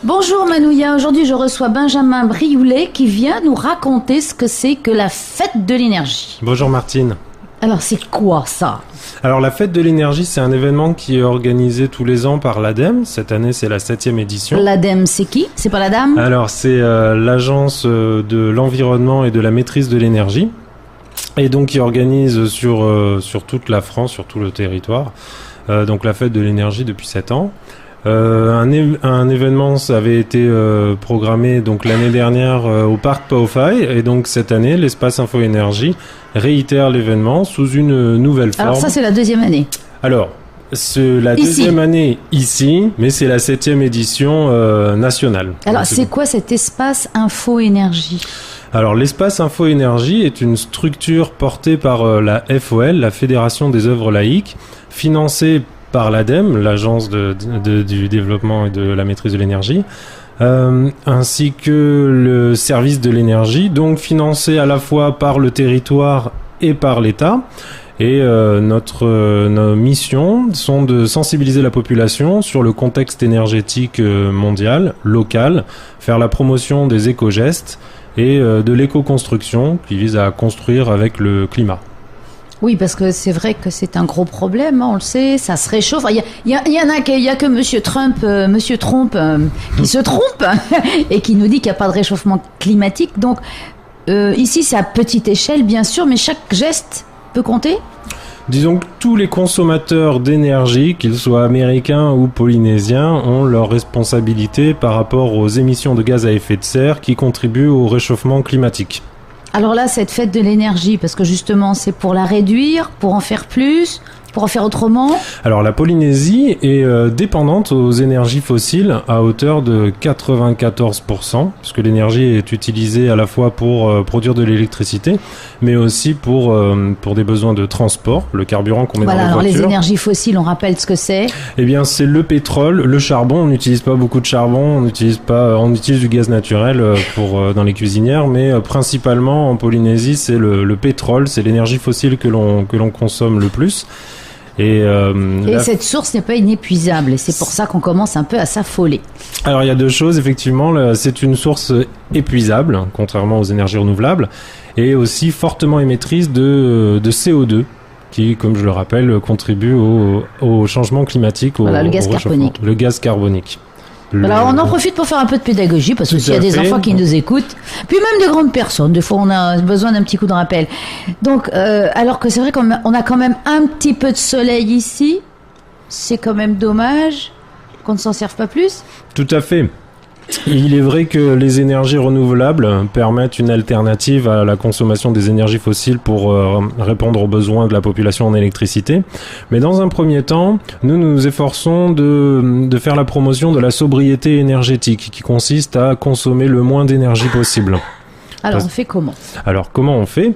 Bonjour Manouya, aujourd'hui je reçois Benjamin Brioulet qui vient nous raconter ce que c'est que la fête de l'énergie. Bonjour Martine. Alors c'est quoi ça ? Alors la fête de l'énergie, c'est un événement qui est organisé tous les ans par l'ADEME. Cette année, c'est la 7e édition. L'ADEME, c'est qui ? C'est pas la dame ? Alors c'est l'agence de l'environnement et de la maîtrise de l'énergie. Et donc qui organise sur toute la France, sur tout le territoire, donc la fête de l'énergie depuis 7 ans. Un événement, ça avait été programmé donc l'année dernière au parc Paofaï, et donc cette année l'espace Info Énergie réitère l'événement sous une nouvelle forme. Alors ça c'est la deuxième année. Alors c'est la deuxième année ici, mais c'est la 7e édition nationale. Alors c'est quoi cet espace Info Énergie ? Alors l'espace Info Énergie est une structure portée par la FOL, la Fédération des œuvres laïques, financée par l'ADEME, l'agence du développement et de la maîtrise de l'énergie, ainsi que le service de l'énergie, donc financé à la fois par le territoire et par l'État. Et nos missions sont de sensibiliser la population sur le contexte énergétique mondial, local, faire la promotion des éco-gestes et de l'éco-construction qui vise à construire avec le climat. Oui, parce que c'est vrai que c'est un gros problème, on le sait, ça se réchauffe. Il y a que Monsieur Trump qui se trompe et qui nous dit qu'il n'y a pas de réchauffement climatique. Donc ici, c'est à petite échelle, bien sûr, mais chaque geste peut compter. Disons que tous les consommateurs d'énergie, qu'ils soient américains ou polynésiens, ont leur responsabilité par rapport aux émissions de gaz à effet de serre qui contribuent au réchauffement climatique. Alors là, cette fête de l'énergie, parce que justement, c'est pour la réduire, pour en faire plus, pour en faire autrement. Alors la Polynésie est dépendante aux énergies fossiles à hauteur de 94%, puisque l'énergie est utilisée à la fois pour produire de l'électricité, mais aussi pour des besoins de transport, le carburant qu'on met dans les voitures. Alors les énergies fossiles, on rappelle ce que c'est. Eh bien, c'est le pétrole, le charbon. On n'utilise pas beaucoup de charbon, on utilise du gaz naturel dans les cuisinières, mais principalement en Polynésie, c'est le pétrole, c'est l'énergie fossile que l'on consomme le plus. Et cette source n'est pas inépuisable, et c'est pour ça qu'on commence un peu à s'affoler. Alors il y a deux choses, effectivement, c'est une source épuisable, contrairement aux énergies renouvelables, et aussi fortement émettrice de CO2, qui, comme je le rappelle, contribue au changement climatique, le gaz carbonique. Le gaz carbonique. Alors on en profite pour faire un peu de pédagogie, parce que s'il y a des enfants qui nous écoutent, puis même de grandes personnes, des fois on a besoin d'un petit coup de rappel. Donc alors que c'est vrai qu'on a quand même un petit peu de soleil ici, c'est quand même dommage qu'on ne s'en serve pas plus. Tout à fait. Il est vrai que les énergies renouvelables permettent une alternative à la consommation des énergies fossiles pour répondre aux besoins de la population en électricité. Mais dans un premier temps, nous nous efforçons de faire la promotion de la sobriété énergétique, qui consiste à consommer le moins d'énergie possible. Alors on fait comment ? Alors comment on fait ?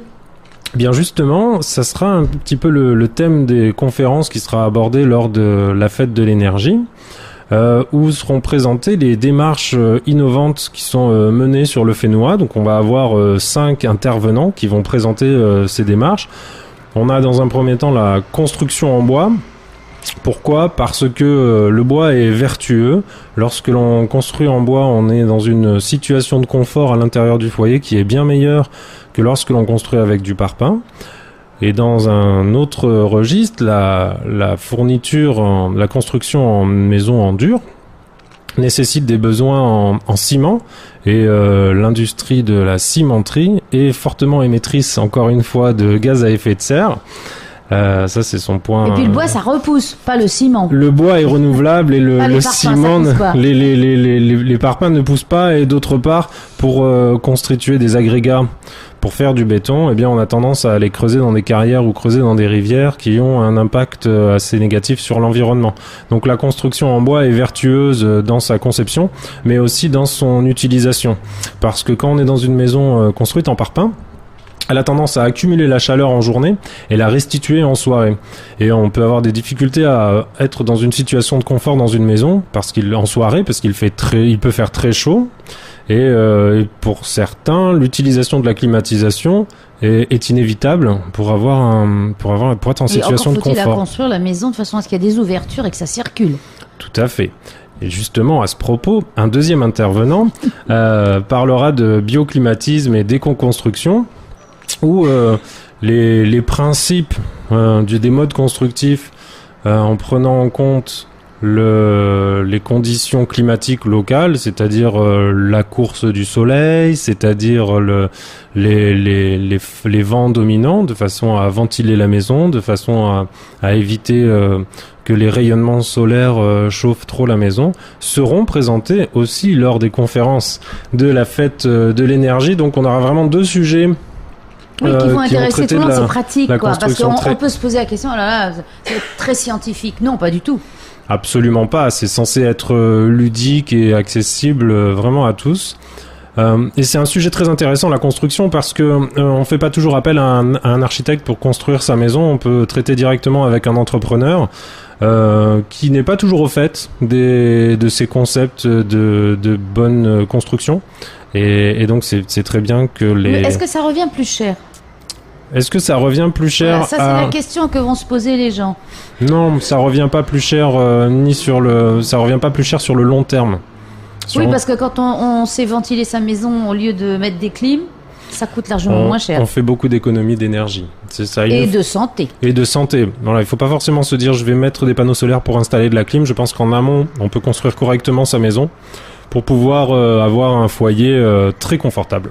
Bien justement, ça sera un petit peu le thème des conférences qui sera abordé lors de la fête de l'énergie. Où seront présentées les démarches innovantes qui sont menées sur le Fénois. Donc on va avoir 5 intervenants qui vont présenter ces démarches. On a dans un premier temps la construction en bois. Pourquoi ? Parce que le bois est vertueux. Lorsque l'on construit en bois, on est dans une situation de confort à l'intérieur du foyer qui est bien meilleure que lorsque l'on construit avec du parpaing. Et dans un autre registre, la fourniture, la construction en maison en dur nécessite des besoins en ciment, et l'industrie de la cimenterie est fortement émettrice, encore une fois, de gaz à effet de serre. Ça, c'est son point. Et puis le bois, ça repousse, pas le ciment. Le bois est renouvelable et le ciment, les parpaings ne poussent pas. Et d'autre part, pour constituer des agrégats, pour faire du béton, eh bien, on a tendance à aller creuser dans des carrières ou creuser dans des rivières qui ont un impact assez négatif sur l'environnement. Donc la construction en bois est vertueuse dans sa conception, mais aussi dans son utilisation. Parce que quand on est dans une maison construite en parpaing, elle a tendance à accumuler la chaleur en journée et la restituer en soirée. Et on peut avoir des difficultés à être dans une situation de confort dans une maison en soirée, parce qu'il peut faire très chaud. Et pour certains, l'utilisation de la climatisation est inévitable pour être en situation de confort. Faut-il construire la maison de façon à ce qu'il y ait des ouvertures et que ça circule. Tout à fait. Et justement, à ce propos, un deuxième intervenant parlera de bioclimatisme et d'éco-construction, où les principes des modes constructifs, en prenant en compte les conditions climatiques locales, c'est-à-dire la course du soleil, c'est-à-dire les vents dominants, de façon à ventiler la maison, de façon à éviter que les rayonnements solaires chauffent trop la maison, seront présentés aussi lors des conférences de la fête de l'énergie. Donc on aura vraiment deux sujets qui vont intéresser tout le monde, c'est pratique, quoi. Parce qu'on peut se poser la question, oh là là, c'est très scientifique. Non, pas du tout. Absolument pas. C'est censé être ludique et accessible vraiment à tous. Et c'est un sujet très intéressant, la construction, parce que on fait pas toujours appel à un architecte pour construire sa maison. On peut traiter directement avec un entrepreneur qui n'est pas toujours au fait de ces concepts de bonne construction. Et donc c'est très bien que Mais est-ce que ça revient plus cher ? Est-ce que ça revient plus cher voilà, ça, c'est la question que vont se poser les gens. Non, ça revient pas plus cher ça revient pas plus cher sur le long terme. Oui, parce que quand on sait ventiler sa maison au lieu de mettre des clims, ça coûte largement moins cher. On fait beaucoup d'économies d'énergie. C'est ça. De santé. Et de santé. Voilà, il faut pas forcément se dire je vais mettre des panneaux solaires pour installer de la clim. Je pense qu'en amont, on peut construire correctement sa maison pour pouvoir avoir un foyer très confortable.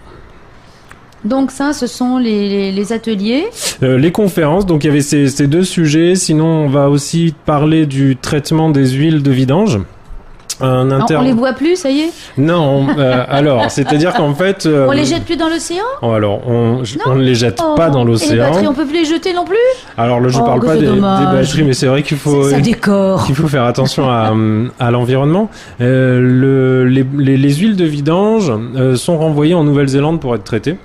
Donc ça, ce sont les ateliers. Les conférences, donc il y avait ces deux sujets. Sinon, on va aussi parler du traitement des huiles de vidange. On les boit plus, ça y est ? Non, alors, c'est-à-dire qu'en fait... on les jette plus dans l'océan ? Alors, on ne les jette pas dans l'océan. Et les batteries, on peut plus les jeter non plus ? Alors là, je parle pas des batteries, mais c'est vrai qu'il faut... Ça décore. Qu'il faut faire attention à l'environnement. Les huiles de vidange sont renvoyées en Nouvelle-Zélande pour être traitées.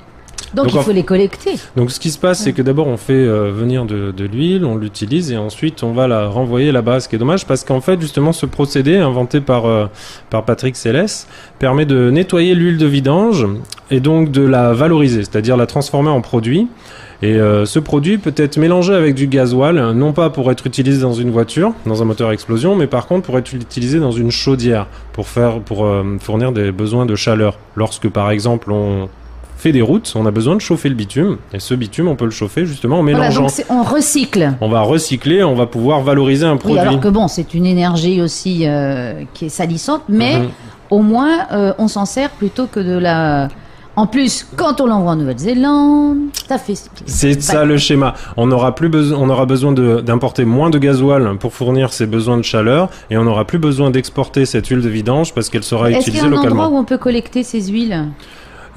Donc il faut les collecter. Donc ce qui se passe, c'est que d'abord on fait venir de l'huile, on l'utilise et ensuite on va la renvoyer là-bas. Ce qui est dommage parce qu'en fait justement ce procédé inventé par Patrick Célès permet de nettoyer l'huile de vidange et donc de la valoriser, c'est-à-dire la transformer en produit. Et ce produit peut être mélangé avec du gasoil, non pas pour être utilisé dans une voiture, dans un moteur à explosion, mais par contre pour être utilisé dans une chaudière, pour fournir des besoins de chaleur. Lorsque par exemple on fait des routes, on a besoin de chauffer le bitume, et ce bitume, on peut le chauffer justement en mélangeant. Voilà, donc on recycle. On va recycler, on va pouvoir valoriser un produit. Oui, alors que bon, c'est une énergie aussi qui est salissante, mais au moins, on s'en sert plutôt que de la... En plus, quand on l'envoie en Nouvelle-Zélande, ça fait... C'est ça le schéma. On aura besoin d'importer moins de gasoil pour fournir ses besoins de chaleur, et on n'aura plus besoin d'exporter cette huile de vidange parce qu'elle sera utilisée localement. Est-ce qu'il y a un endroit où on peut collecter ces huiles ?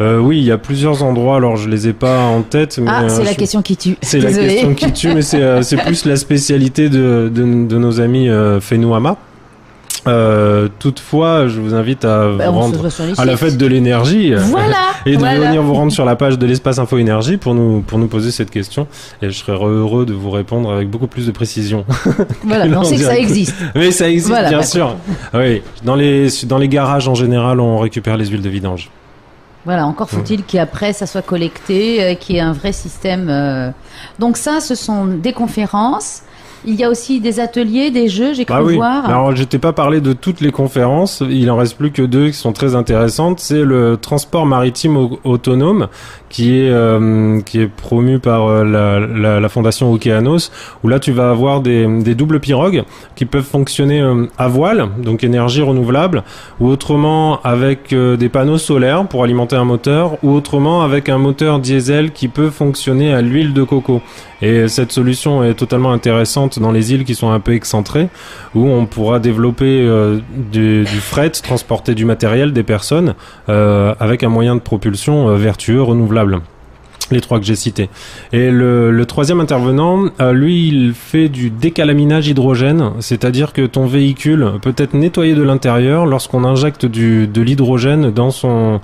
Oui, il y a plusieurs endroits, alors je les ai pas en tête. Mais, c'est la question qui tue. C'est la question qui tue, mais c'est plus la spécialité de nos amis Fenouama. Toutefois, je vous invite à vous rendre à la fête de l'énergie et de venir vous rendre sur la page de l'Espace Info Énergie pour nous poser cette question. Et je serai heureux de vous répondre avec beaucoup plus de précision. Voilà, on sait que ça existe. Mais ça existe, bien sûr. Oui, dans les garages en général, on récupère les huiles de vidange. Voilà, encore faut-il qu'après ça soit collecté, qu'il y ait un vrai système. Donc ça, ce sont des conférences. Il y a aussi des ateliers, des jeux, j'ai cru voir. Alors, je t'ai pas parlé de toutes les conférences. Il en reste plus que deux qui sont très intéressantes. C'est le transport maritime autonome qui est promu par la fondation Okeanos, où là tu vas avoir des doubles pirogues qui peuvent fonctionner à voile, donc énergie renouvelable, ou autrement avec des panneaux solaires pour alimenter un moteur, ou autrement avec un moteur diesel qui peut fonctionner à l'huile de coco. Et cette solution est totalement intéressante dans les îles qui sont un peu excentrées, où on pourra développer du fret, transporter du matériel, des personnes, avec un moyen de propulsion vertueux, renouvelable. Les 3 que j'ai cités. Et le troisième intervenant, lui, il fait du décalaminage hydrogène, c'est-à-dire que ton véhicule peut être nettoyé de l'intérieur lorsqu'on injecte de l'hydrogène dans son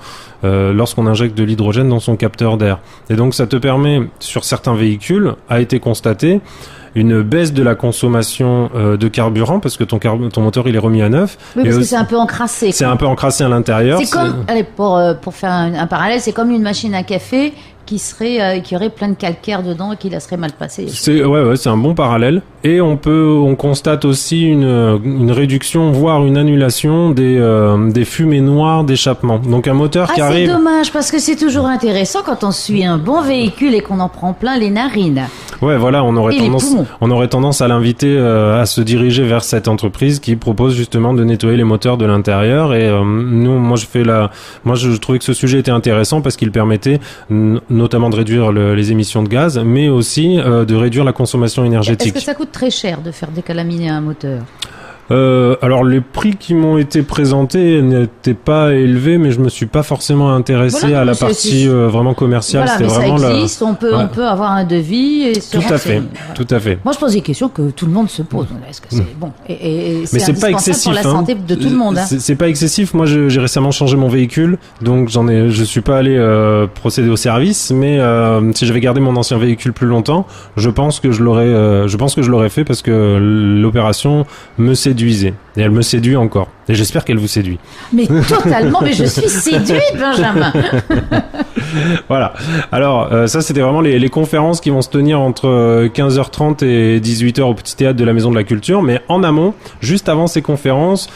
capteur d'air. Et donc ça te permet, sur certains véhicules, a été constaté une baisse de la consommation de carburant parce que ton moteur il est remis à neuf. Oui, parce que c'est un peu encrassé. C'est un peu encrassé à l'intérieur. C'est comme, allez, pour faire un parallèle, c'est comme une machine à café qui aurait plein de calcaire dedans et qui la serait mal passée. C'est un bon parallèle. Et on constate aussi une réduction, voire une annulation des fumées noires d'échappement. Donc un moteur qui arrive. C'est dommage parce que c'est toujours intéressant quand on suit un bon véhicule et qu'on en prend plein les narines. Ouais, voilà, on aurait tendance à l'inviter à se diriger vers cette entreprise qui propose justement de nettoyer les moteurs de l'intérieur. Et moi je trouvais que ce sujet était intéressant parce qu'il permettait notamment de réduire les émissions de gaz, mais aussi de réduire la consommation énergétique. Est-ce que ça coûte très cher de faire décalaminer un moteur ? Alors les prix qui m'ont été présentés n'étaient pas élevés, mais je me suis pas forcément intéressé à la partie vraiment commerciale. Voilà, c'était mais vraiment ça existe, on peut avoir un devis et se renseigner. Tout à fait. Moi je pose des questions que tout le monde se pose. Est-ce que c'est bon et mais c'est pas excessif pour la santé de tout le monde. C'est pas excessif. Moi j'ai récemment changé mon véhicule, donc je suis pas allé procéder au service, mais si j'avais gardé mon ancien véhicule plus longtemps, je pense que je l'aurais fait parce que l'opération me séduisait. Et elle me séduit encore. Et j'espère qu'elle vous séduit. Mais totalement, mais je suis séduite, Benjamin. Voilà. Alors, ça, c'était vraiment les conférences qui vont se tenir entre 15h30 et 18h au Petit Théâtre de la Maison de la Culture. Mais en amont, juste avant ces conférences,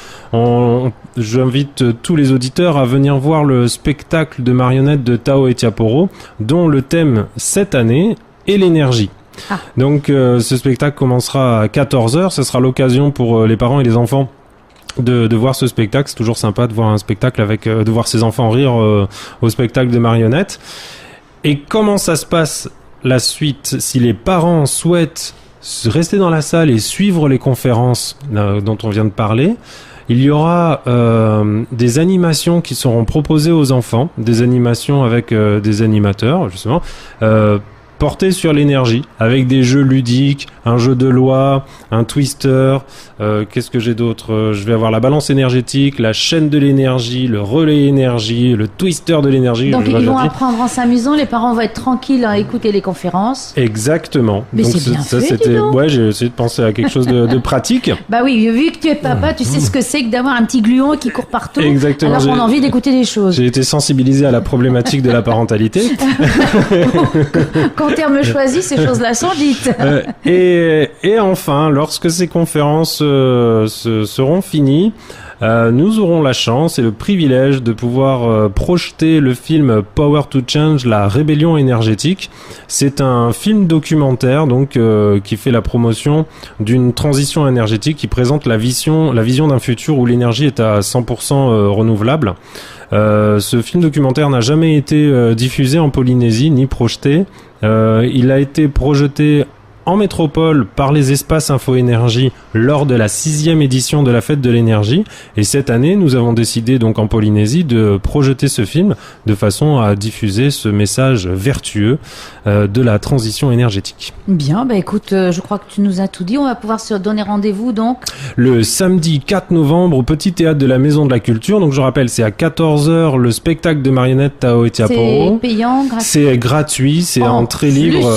j'invite tous les auditeurs à venir voir le spectacle de marionnettes de Tao et Tiaporo, dont le thème cette année est l'énergie. Ah. Donc ce spectacle commencera à 14h, ce sera l'occasion pour les parents et les enfants de voir ce spectacle. C'est toujours sympa de voir un spectacle de voir ses enfants rire au spectacle de marionnettes. Et comment ça se passe la suite, si les parents souhaitent rester dans la salle et suivre les conférences dont on vient de parler, il y aura des animations qui seront proposées aux enfants, des animations avec des animateurs justement, porté sur l'énergie, avec des jeux ludiques, un jeu de loi, un twister, qu'est-ce que j'ai d'autre ? Je vais avoir la balance énergétique, la chaîne de l'énergie, le relais énergie, le twister de l'énergie. Donc ils vont apprendre en s'amusant, les parents vont être tranquilles à écouter les conférences. Exactement. Mais donc c'est bien ça, fait, ouais, j'ai essayé de penser à quelque chose de pratique. Bah oui, vu que tu es papa, tu sais ce que c'est que d'avoir un petit gluon qui court partout. Exactement. Alors on a envie d'écouter des choses. J'ai été sensibilisé à la problématique de la parentalité. Quand terme choisi, ces choses-là sont dites. Et enfin, lorsque ces conférences seront finies, nous aurons la chance et le privilège de pouvoir projeter le film Power to Change, la rébellion énergétique. C'est un film documentaire donc qui fait la promotion d'une transition énergétique, qui présente la vision d'un futur où l'énergie est à 100% renouvelable. Ce film documentaire n'a jamais été diffusé en Polynésie ni projeté. Il a été projeté en métropole par les espaces Info-Énergie lors de la 6e édition de la Fête de l'énergie. Et cette année, nous avons décidé donc en Polynésie de projeter ce film de façon à diffuser ce message vertueux de la transition énergétique. Bien, bah écoute, je crois que tu nous as tout dit. On va pouvoir se donner rendez-vous donc le samedi 4 novembre au Petit Théâtre de la Maison de la Culture. Donc je rappelle, c'est à 14h le spectacle de marionnettes Tao et Tiaporo. C'est payant, gratuit. C'est gratuit, c'est entrée libre.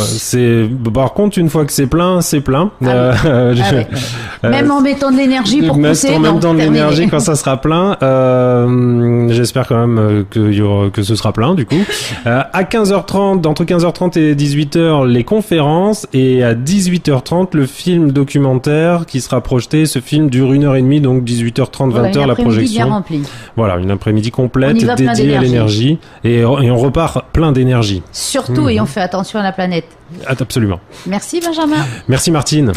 Par contre, une fois que c'est plein, c'est plein. Même en mettant de l'énergie pour pousser. En mettant de l'énergie quand ça sera plein. J'espère quand même que ce sera plein du coup. À 15h30, entre 15h30 et 18h, les conférences, et à 18h30, le film documentaire qui sera projeté. Ce film dure 1h30, donc 18h30, 20h la projection. Bien remplie. Voilà, une après-midi complète dédiée à l'énergie. Et on repart plein d'énergie. Surtout, et on fait attention à la planète. Absolument. Merci Benjamin. Merci Martine.